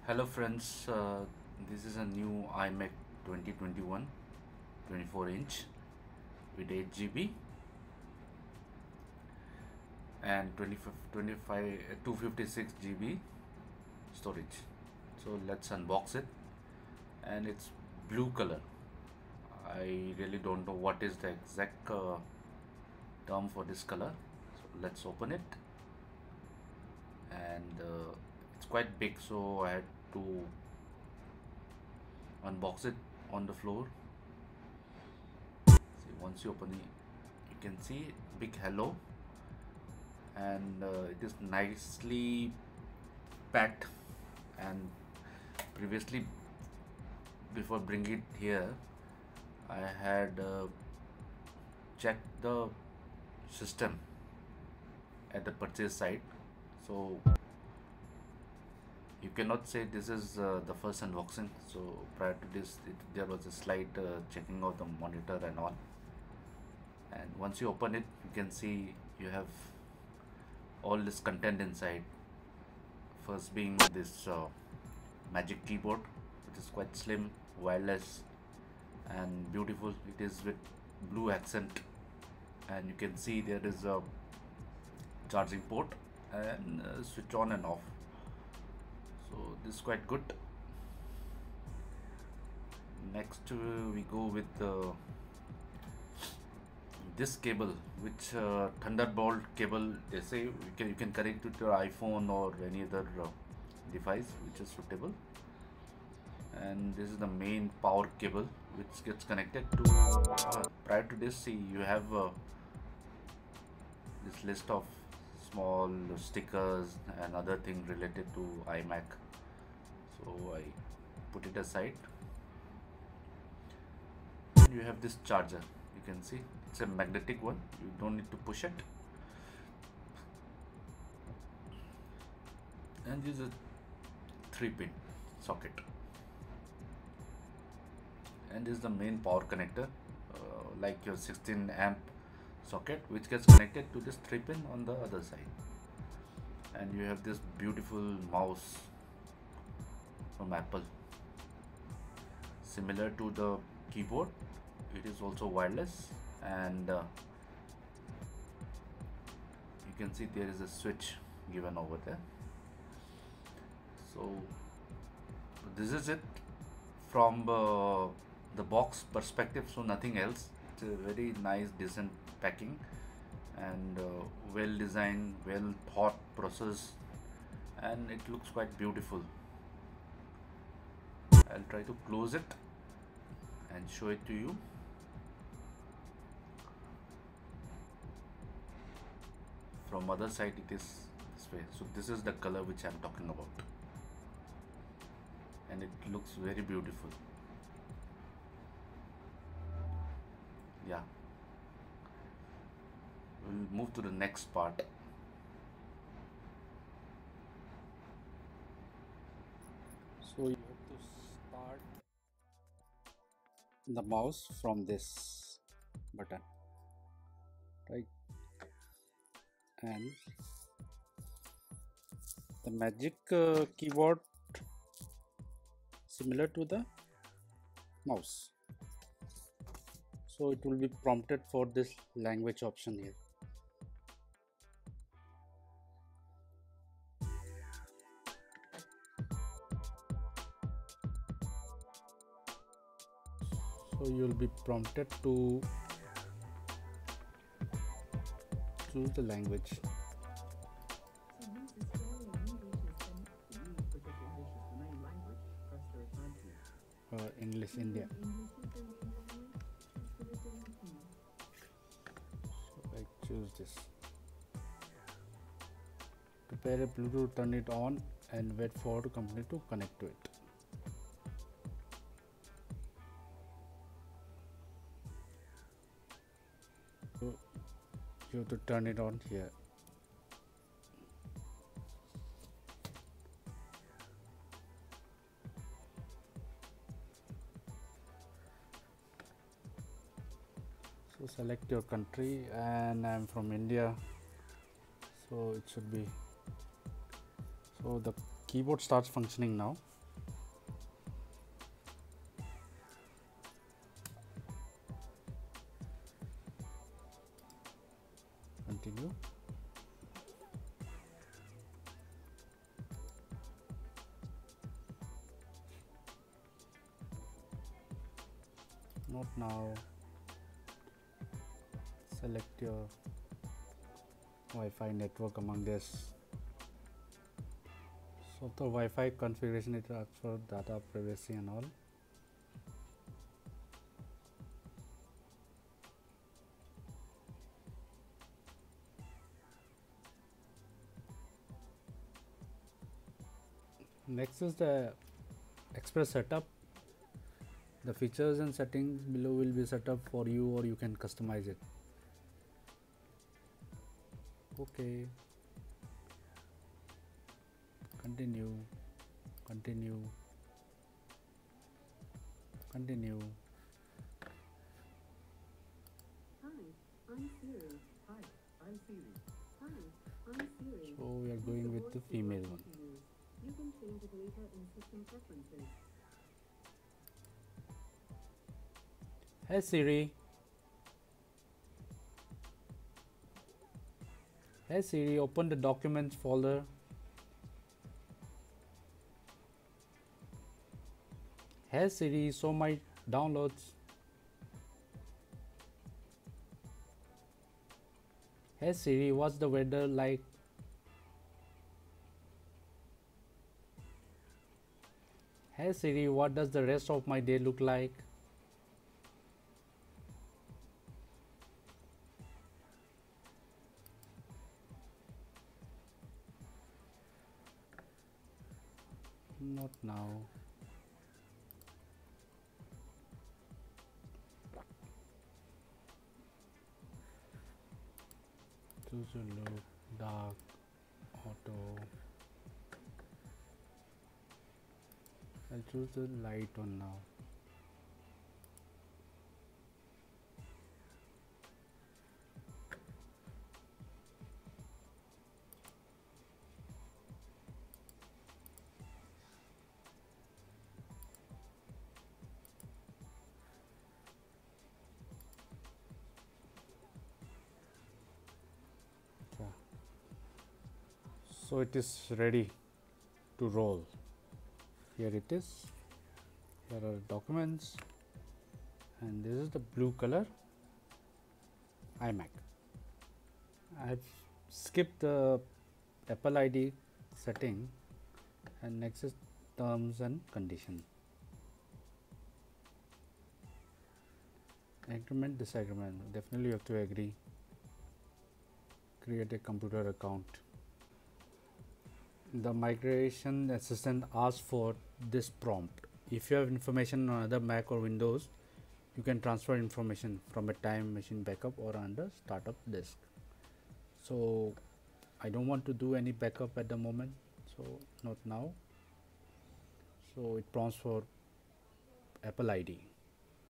Hello friends, this is a new iMac 2021 24-inch with 8 GB and 256 GB storage. So let's unbox it, and it's blue color. I really don't know what is the exact term for this color. So let's open it, and it's quite big, so I had to unbox it on the floor. See, once you open it, you can see big hello, and it is nicely packed. And previously, before bringing it here, I had checked the system at the purchase site, so you cannot say this is the first unboxing. So prior to this, there was a slight checking of the monitor and all, and once you open it, you can see you have all this content inside. First being this magic keyboard, which is quite slim, wireless and beautiful. It is with blue accent, and you can see there is a charging port and switch on and off. So this is quite good. Next we go with this cable, which Thunderbolt cable. They say you can connect it to your iPhone or any other device which is suitable. And this is the main power cable which gets connected to prior to this. See, you have this list of small stickers and other things related to iMac, so I put it aside. And you have this charger. You can see it's a magnetic one, you don't need to push it. And this is a 3-pin socket, and this is the main power connector, like your 16 amp socket, which gets connected to this 3-pin on the other side. And you have this beautiful mouse from Apple, similar to the keyboard. It is also wireless, and you can see there is a switch given over there. So this is it from the box perspective, so nothing else. It's a very nice, decent packing, and well designed, well thought process, and it looks quite beautiful. I'll try to close it and show it to you. From other side it is this way. So this is the color which I'm talking about, and it looks very beautiful. Yeah, we'll move to the next part. So you have to start the mouse from this button, right? And the magic keyboard, similar to the mouse, so it will be prompted for this language option here. So you will be prompted to choose the language. English India. So I choose this. To pair a Bluetooth, turn it on and wait for the company to connect to it. So you have to turn it on here. So select your country, and I'm from India, so it should be. So the keyboard starts functioning now. Not now. Select your Wi-Fi network among this. So the Wi-Fi configuration it asks for data privacy and all. Next is the Express setup. The features and settings below will be set up for you, or you can customize it. Okay. Continue. Continue. Continue. Hi, I'm Siri. Hi, I'm Siri. Hi, I'm Siri. So we are going with the female one. You can change it later in system preferences. Hey Siri. Hey Siri, open the documents folder. Hey Siri, show my downloads. Hey Siri, what's the weather like? Hey Siri, what does the rest of my day look like? Not now. Choose a look, dark, auto. I'll choose the light one now. Okay. So it is ready to roll. Here it is. Here are documents, and this is the blue color iMac. I've skipped the Apple ID setting, and next is terms and condition. Agreement, disagreement. Definitely you have to agree. Create a computer account. The migration assistant asks for this prompt. If you have information on other Mac or Windows, you can transfer information from a time machine backup or under startup disk. So I don't want to do any backup at the moment, so not now. So it prompts for Apple ID.